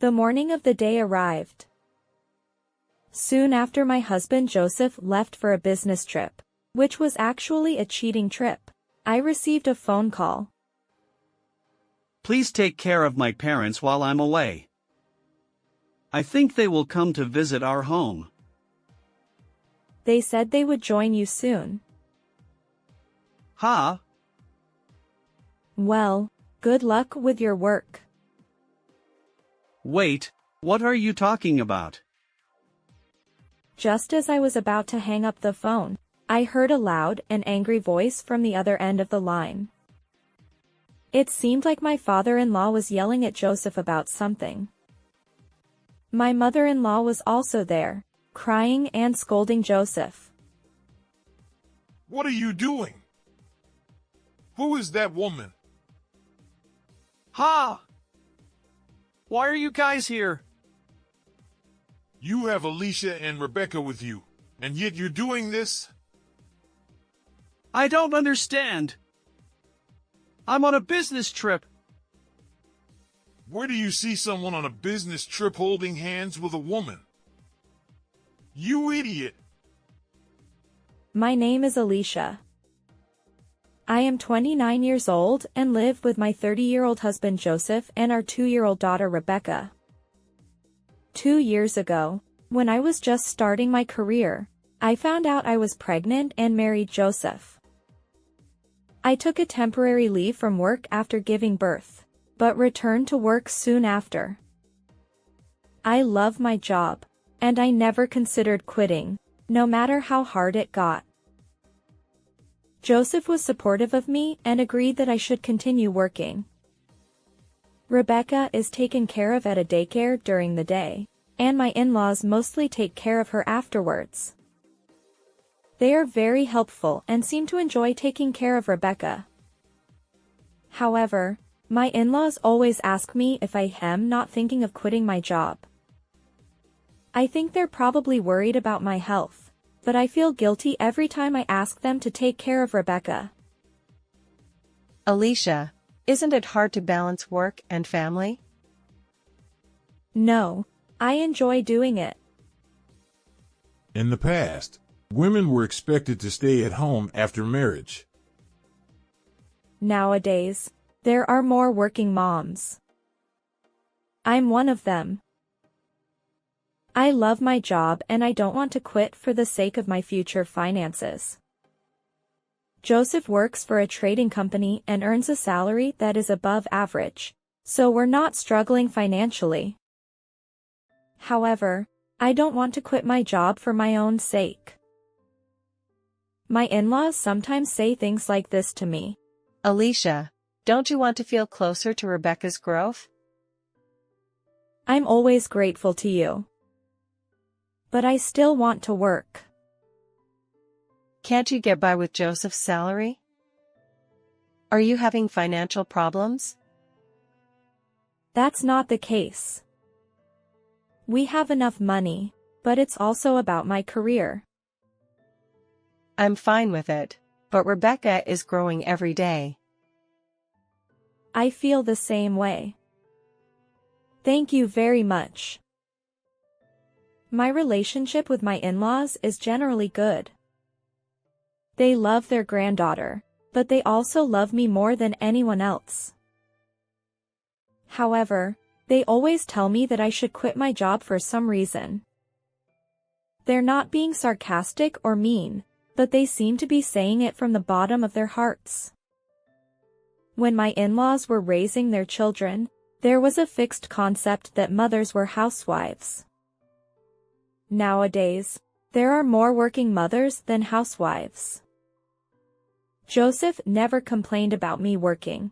The morning of the day arrived. Soon after my husband Joseph left for a business trip, which was actually a cheating trip, I received a phone call. Please take care of my parents while I'm away. I think they will come to visit our home. They said they would join you soon. Huh? Well, good luck with your work. Wait, what are you talking about? Just as I was about to hang up the phone, I heard a loud and angry voice from the other end of the line. It seemed like my father-in-law was yelling at Joseph about something. My mother-in-law was also there, crying and scolding Joseph. What are you doing? Who is that woman? Ha! Why are you guys here? You have Alicia and Rebecca with you, and yet you're doing this? I don't understand. I'm on a business trip. Where do you see someone on a business trip holding hands with a woman? You idiot! My name is Alicia. I am 29 years old and live with my 30-year-old husband Joseph and our 2-year-old daughter Rebecca. 2 years ago, when I was just starting my career, I found out I was pregnant and married Joseph. I took a temporary leave from work after giving birth, but returned to work soon after. I love my job, and I never considered quitting, no matter how hard it got. Joseph was supportive of me and agreed that I should continue working. Rebecca is taken care of at a daycare during the day, and my in-laws mostly take care of her afterwards. They are very helpful and seem to enjoy taking care of Rebecca. However, my in-laws always ask me if I am not thinking of quitting my job. I think they're probably worried about my health, but I feel guilty every time I ask them to take care of Rebecca. Alicia, isn't it hard to balance work and family? No, I enjoy doing it. In the past, women were expected to stay at home after marriage. Nowadays, there are more working moms. I'm one of them. I love my job and I don't want to quit for the sake of my future finances. Joseph works for a trading company and earns a salary that is above average, so we're not struggling financially. However, I don't want to quit my job for my own sake. My in-laws sometimes say things like this to me. Alicia, don't you want to feel closer to Rebecca's growth? I'm always grateful to you. But I still want to work. Can't you get by with Joseph's salary? Are you having financial problems? That's not the case. We have enough money, but it's also about my career. I'm fine with it, but Rebecca is growing every day. I feel the same way. Thank you very much. My relationship with my in-laws is generally good. They love their granddaughter, but they also love me more than anyone else. However, they always tell me that I should quit my job for some reason. They're not being sarcastic or mean, but they seem to be saying it from the bottom of their hearts. When my in-laws were raising their children, there was a fixed concept that mothers were housewives. Nowadays, there are more working mothers than housewives. Joseph never complained about me working.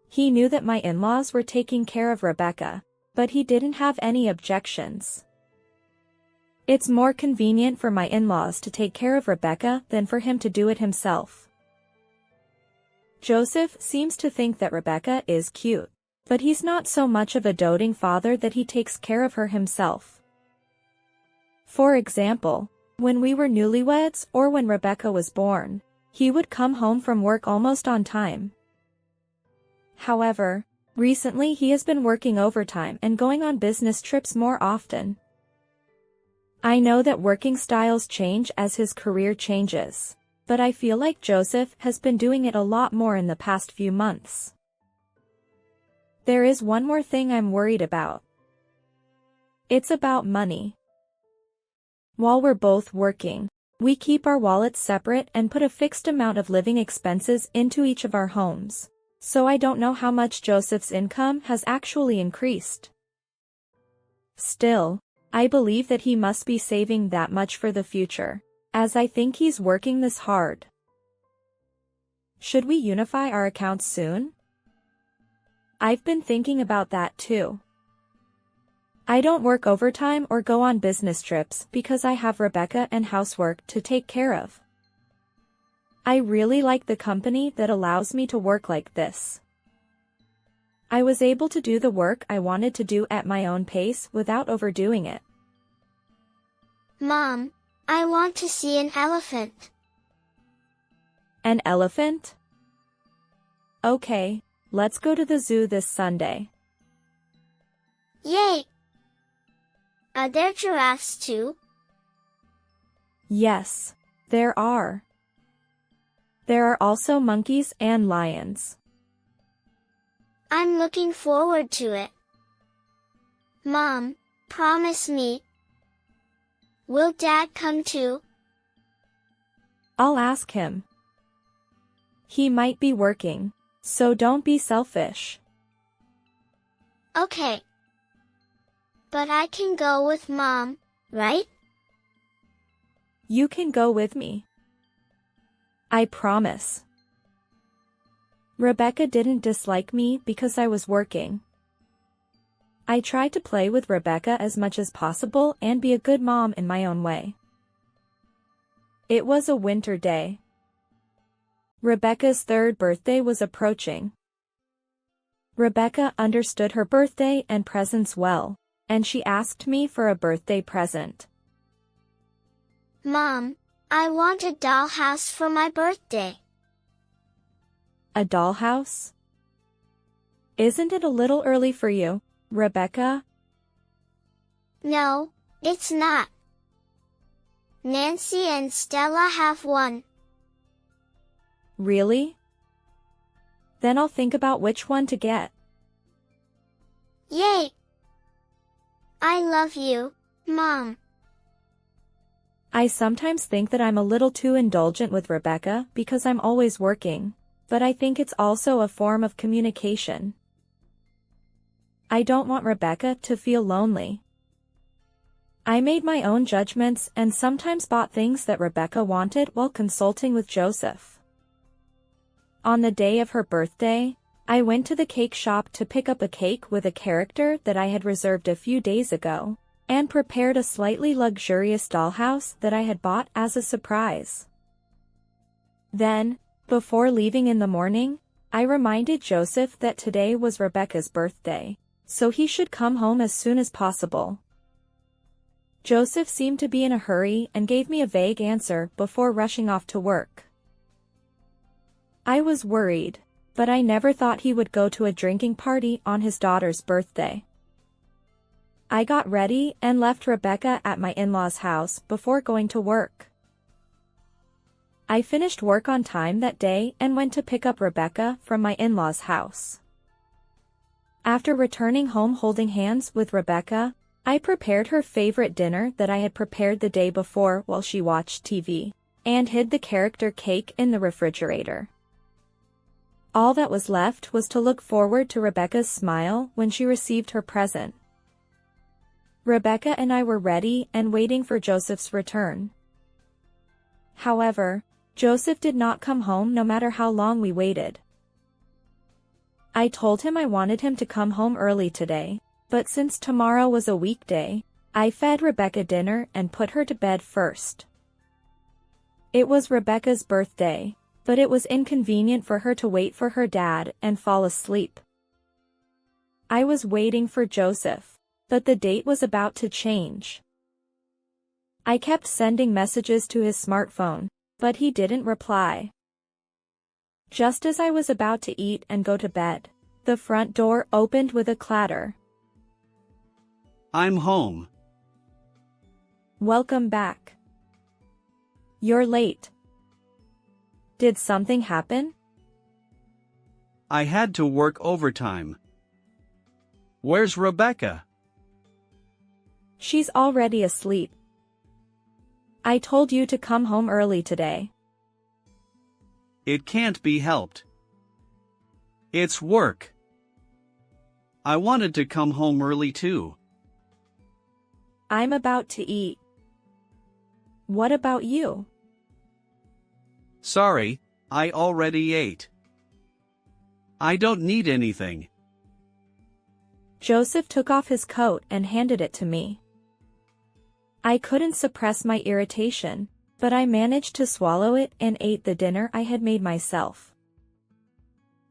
He knew that my in-laws were taking care of Rebecca, but he didn't have any objections. It's more convenient for my in-laws to take care of Rebecca than for him to do it himself. Joseph seems to think that Rebecca is cute, but he's not so much of a doting father that he takes care of her himself. For example, when we were newlyweds or when Rebecca was born, he would come home from work almost on time. However, Recently he has been working overtime and going on business trips more often. I know that working styles change as his career changes, but I feel like Joseph has been doing it a lot more in the past few months. There is one more thing I'm worried about. It's about money. While we're both working, we keep our wallets separate and put a fixed amount of living expenses into each of our homes, so I don't know how much Joseph's income has actually increased. Still, I believe that he must be saving that much for the future, as I think he's working this hard. Should we unify our accounts soon? I've been thinking about that too. I don't work overtime or go on business trips because I have Rebecca and housework to take care of. I really like the company that allows me to work like this. I was able to do the work I wanted to do at my own pace without overdoing it. Mom, I want to see an elephant. An elephant? Okay, let's go to the zoo this Sunday. Yay! Are there giraffes too? Yes, there are. There are also monkeys and lions. I'm looking forward to it. Mom, promise me. Will Dad come too? I'll ask him. He might be working, so don't be selfish. Okay. But I can go with Mom, right? You can go with me. I promise. Rebecca didn't dislike me because I was working. I tried to play with Rebecca as much as possible and be a good mom in my own way. It was a winter day. Rebecca's third birthday was approaching. Rebecca understood her birthday and presents well, and she asked me for a birthday present. Mom, I want a dollhouse for my birthday. A dollhouse? Isn't it a little early for you, Rebecca? No, it's not. Nancy and Stella have one. Really? Then I'll think about which one to get. Yay! I love you, Mom. I sometimes think that I'm a little too indulgent with Rebecca because I'm always working, but I think it's also a form of communication. I don't want Rebecca to feel lonely. I made my own judgments and sometimes bought things that Rebecca wanted while consulting with Joseph. On the day of her birthday, I went to the cake shop to pick up a cake with a character that I had reserved a few days ago, and prepared a slightly luxurious dollhouse that I had bought as a surprise. Then, before leaving in the morning, I reminded Joseph that today was Rebecca's birthday, so he should come home as soon as possible. Joseph seemed to be in a hurry and gave me a vague answer before rushing off to work. I was worried, but I never thought he would go to a drinking party on his daughter's birthday. I got ready and left Rebecca at my in-laws' house before going to work. I finished work on time that day and went to pick up Rebecca from my in-laws' house. After returning home holding hands with Rebecca, I prepared her favorite dinner that I had prepared the day before while she watched TV, and hid the character cake in the refrigerator. All that was left was to look forward to Rebecca's smile when she received her present. Rebecca and I were ready and waiting for Joseph's return. However, Joseph did not come home no matter how long we waited. I told him I wanted him to come home early today, but since tomorrow was a weekday, I fed Rebecca dinner and put her to bed first. It was Rebecca's birthday, but it was inconvenient for her to wait for her dad and fall asleep. I was waiting for Joseph, but the date was about to change. I kept sending messages to his smartphone, but he didn't reply. Just as I was about to eat and go to bed, The front door opened with a clatter. I'm home. Welcome back. You're late. Did something happen? I had to work overtime. Where's Rebecca? She's already asleep. I told you to come home early today. It can't be helped. It's work. I wanted to come home early too. I'm about to eat. What about you? Sorry, I already ate. I don't need anything. Joseph took off his coat and handed it to me. I couldn't suppress my irritation, but I managed to swallow it and ate the dinner I had made myself.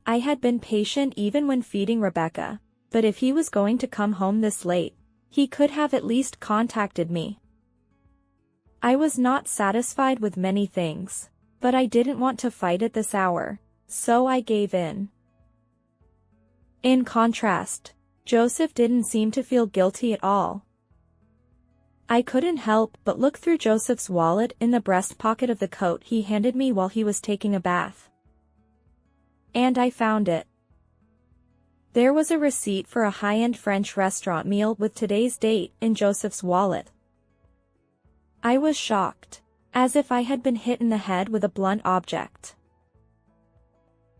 I had been patient even when feeding Rebecca, but if he was going to come home this late, he could have at least contacted me. I was not satisfied with many things, but I didn't want to fight at this hour, so I gave in. In contrast, Joseph didn't seem to feel guilty at all. I couldn't help but look through Joseph's wallet in the breast pocket of the coat he handed me while he was taking a bath. And I found it. There was a receipt for a high-end French restaurant meal with today's date in Joseph's wallet. I was shocked, as if I had been hit in the head with a blunt object.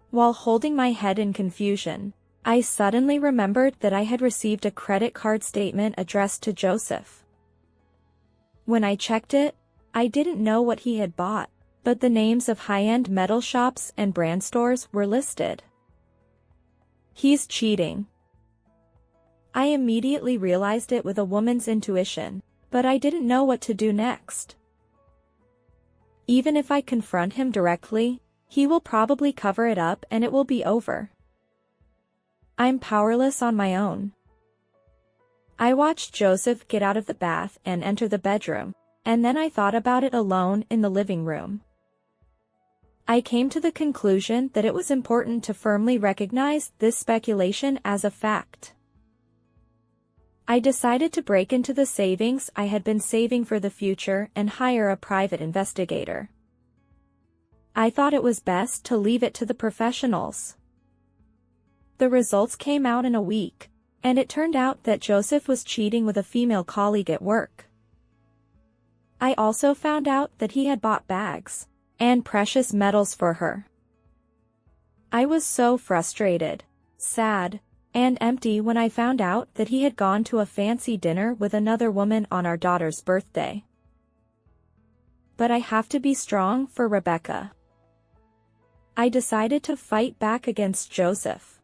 While holding my head in confusion, I suddenly remembered that I had received a credit card statement addressed to Joseph. When I checked it, I didn't know what he had bought, but the names of high-end metal shops and brand stores were listed. He's cheating. I immediately realized it with a woman's intuition, but I didn't know what to do next. Even if I confront him directly, he will probably cover it up and it will be over. I'm powerless on my own. I watched Joseph get out of the bath and enter the bedroom, and then I thought about it alone in the living room. I came to the conclusion that it was important to firmly recognize this speculation as a fact. I decided to break into the savings I had been saving for the future and hire a private investigator. I thought it was best to leave it to the professionals. The results came out in a week, and it turned out that Joseph was cheating with a female colleague at work. I also found out that he had bought bags and precious metals for her. I was so frustrated, sad, and empty when I found out that he had gone to a fancy dinner with another woman on our daughter's birthday. But I have to be strong for Rebecca. I decided to fight back against Joseph.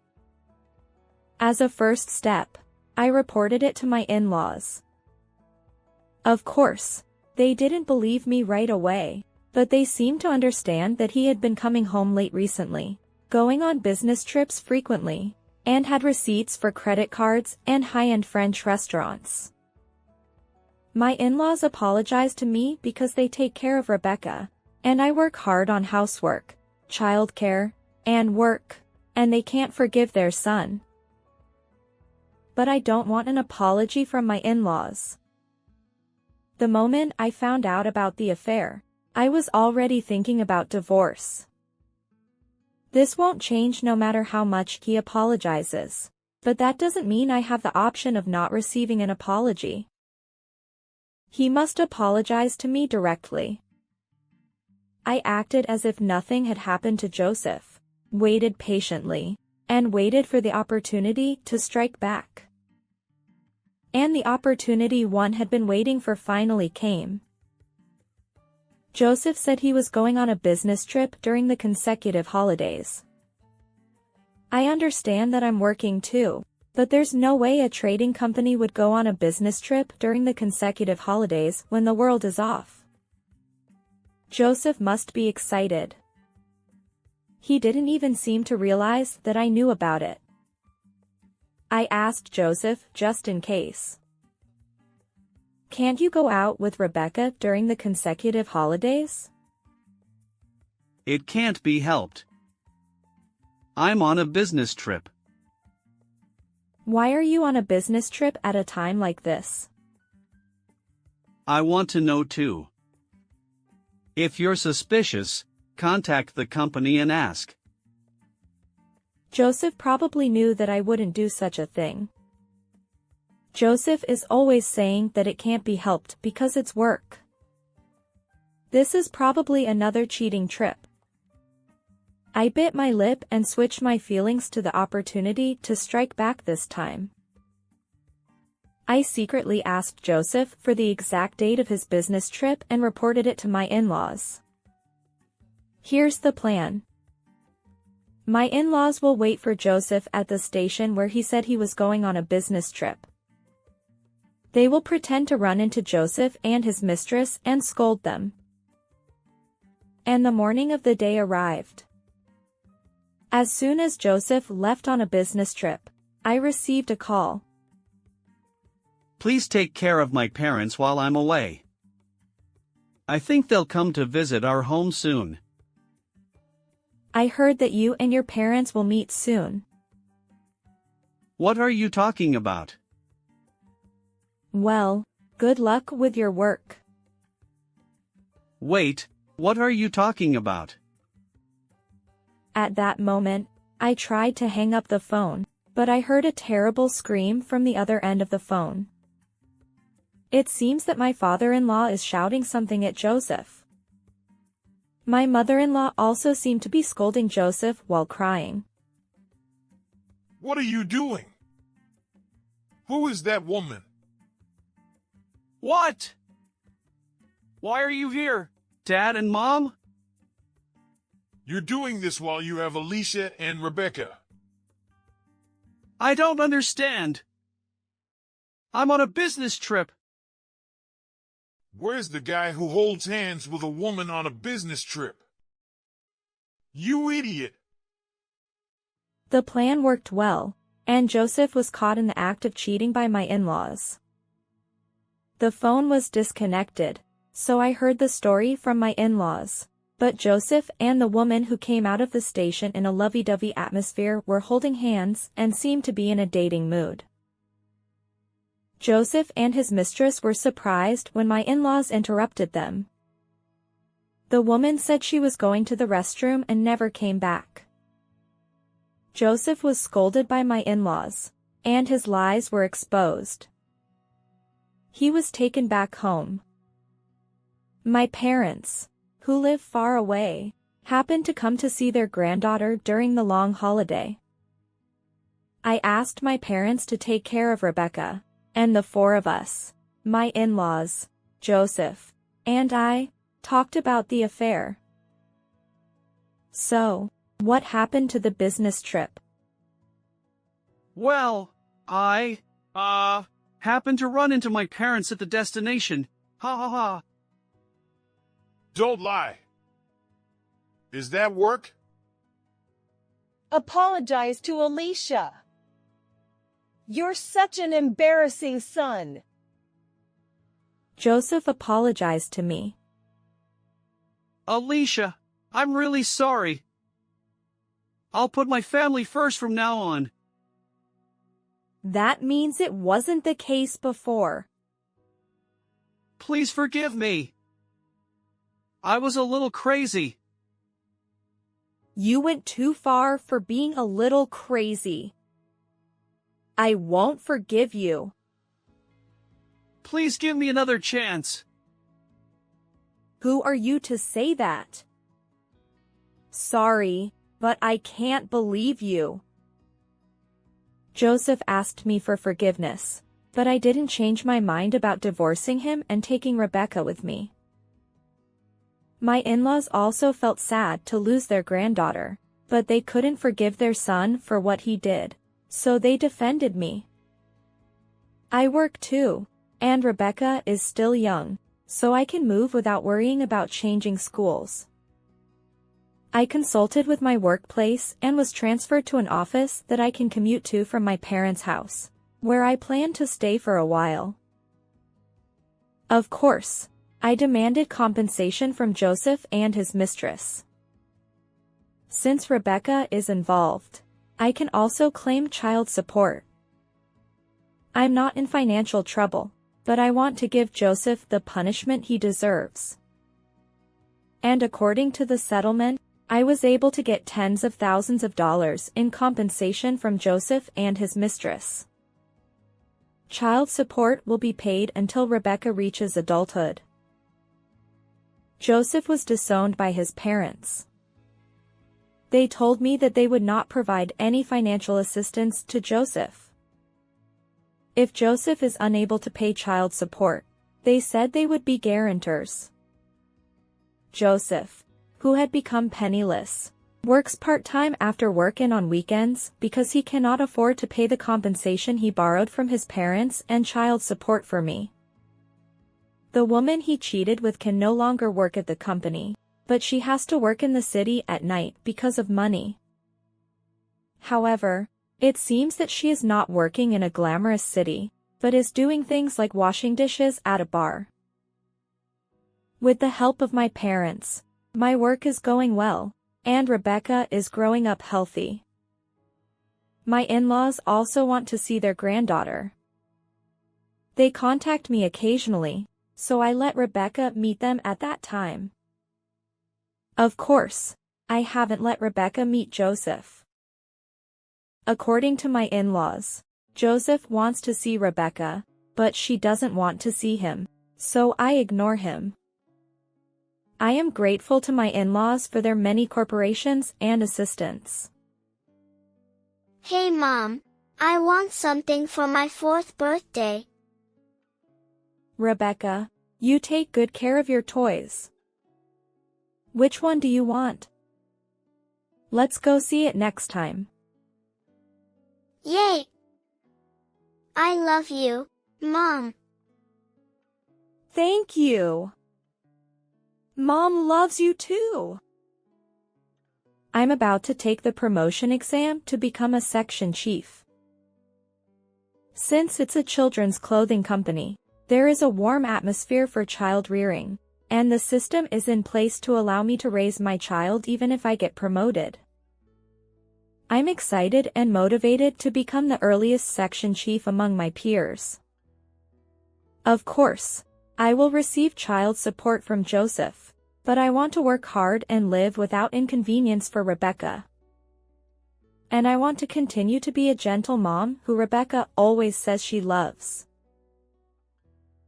As a first step, I reported it to my in-laws. Of course, they didn't believe me right away, but they seemed to understand that he had been coming home late recently, going on business trips frequently, and had receipts for credit cards and high-end French restaurants. My in-laws apologized to me because they take care of Rebecca, and I work hard on housework, childcare, and work, and they can't forgive their son. But I don't want an apology from my in-laws. The moment I found out about the affair, I was already thinking about divorce. This won't change no matter how much he apologizes, but that doesn't mean I have the option of not receiving an apology. He must apologize to me directly. I acted as if nothing had happened to Joseph, waited patiently, and waited for the opportunity to strike back. And the opportunity one had been waiting for finally came. Joseph said he was going on a business trip during the consecutive holidays. I understand that I'm working too, but there's no way a trading company would go on a business trip during the consecutive holidays when the world is off. Joseph must be excited. He didn't even seem to realize that I knew about it. I asked Joseph just in case. Can't you go out with Rebecca during the consecutive holidays? It can't be helped. I'm on a business trip. Why are you on a business trip at a time like this? I want to know too. If you're suspicious, contact the company and ask. Joseph probably knew that I wouldn't do such a thing. Joseph is always saying that it can't be helped because it's work. This is probably another cheating trip. I bit my lip and switched my feelings to the opportunity to strike back this time. I secretly asked Joseph for the exact date of his business trip and reported it to my in-laws. Here's the plan. My in-laws will wait for Joseph at the station where he said he was going on a business trip. They will pretend to run into Joseph and his mistress and scold them. And the morning of the day arrived. As soon as Joseph left on a business trip, I received a call. Please take care of my parents while I'm away. I think they'll come to visit our home soon. I heard that you and your parents will meet soon. What are you talking about? Well, good luck with your work. Wait, what are you talking about? At that moment, I tried to hang up the phone, but I heard a terrible scream from the other end of the phone. It seems that my father-in-law is shouting something at Joseph. My mother-in-law also seemed to be scolding Joseph while crying. What are you doing? Who is that woman? What? Why are you here, Dad and Mom? You're doing this while you have Alicia and Rebecca. I don't understand. I'm on a business trip. Where's the guy who holds hands with a woman on a business trip? You idiot! The plan worked well, and Joseph was caught in the act of cheating by my in-laws. The phone was disconnected, so I heard the story from my in-laws. But Joseph and the woman who came out of the station in a lovey-dovey atmosphere were holding hands and seemed to be in a dating mood. Joseph and his mistress were surprised when my in-laws interrupted them. The woman said she was going to the restroom and never came back. Joseph was scolded by my in-laws, and his lies were exposed. He was taken back home. My parents, who live far away, happened to come to see their granddaughter during the long holiday. I asked my parents to take care of Rebecca, and the four of us, my in-laws, Joseph, and I, talked about the affair. So, what happened to the business trip? Well, I, happened to run into my parents at the destination. Ha ha ha. Don't lie. Is that work? Apologize to Alicia. You're such an embarrassing son. Joseph apologized to me. Alicia, I'm really sorry. I'll put my family first from now on. That means it wasn't the case before. Please forgive me. I was a little crazy. You went too far for being a little crazy. I won't forgive you. Please give me another chance. Who are you to say that? Sorry, but I can't believe you. Joseph asked me for forgiveness, but I didn't change my mind about divorcing him and taking Rebecca with me. My in-laws also felt sad to lose their granddaughter, but they couldn't forgive their son for what he did, so they defended me. I work too, and Rebecca is still young, so I can move without worrying about changing schools. I consulted with my workplace and was transferred to an office that I can commute to from my parents' house, where I plan to stay for a while. Of course, I demanded compensation from Joseph and his mistress. Since Rebecca is involved, I can also claim child support. I'm not in financial trouble, but I want to give Joseph the punishment he deserves. And according to the settlement, I was able to get tens of thousands of dollars in compensation from Joseph and his mistress. Child support will be paid until Rebecca reaches adulthood. Joseph was disowned by his parents. They told me that they would not provide any financial assistance to Joseph. If Joseph is unable to pay child support, they said they would be guarantors. Joseph, who had become penniless, works part-time after work and on weekends because he cannot afford to pay the compensation he borrowed from his parents and child support for me. The woman he cheated with can no longer work at the company, but she has to work in the city at night because of money. However, it seems that she is not working in a glamorous city, but is doing things like washing dishes at a bar. With the help of my parents, my work is going well, and Rebecca is growing up healthy. My in-laws also want to see their granddaughter. They contact me occasionally, so I let Rebecca meet them at that time. Of course, I haven't let Rebecca meet Joseph. According to my in-laws, Joseph wants to see Rebecca, but she doesn't want to see him, so I ignore him. I am grateful to my in-laws for their many corporations and assistance. Hey Mom, I want something for my 4th birthday. Rebecca, you take good care of your toys. Which one do you want? Let's go see it next time. Yay! I love you, Mom. Thank you. Mom loves you too. I'm about to take the promotion exam to become a section chief. Since it's a children's clothing company, there is a warm atmosphere for child rearing, and the system is in place to allow me to raise my child even if I get promoted. I'm excited and motivated to become the earliest section chief among my peers. Of course, I will receive child support from Joseph, but I want to work hard and live without inconvenience for Rebecca. And I want to continue to be a gentle mom who Rebecca always says she loves.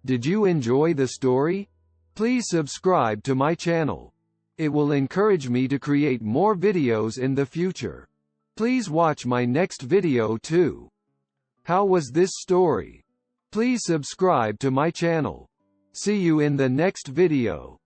Did you enjoy the story? Please subscribe to my channel. It will encourage me to create more videos in the future. Please watch my next video too. How was this story? Please subscribe to my channel. See you in the next video.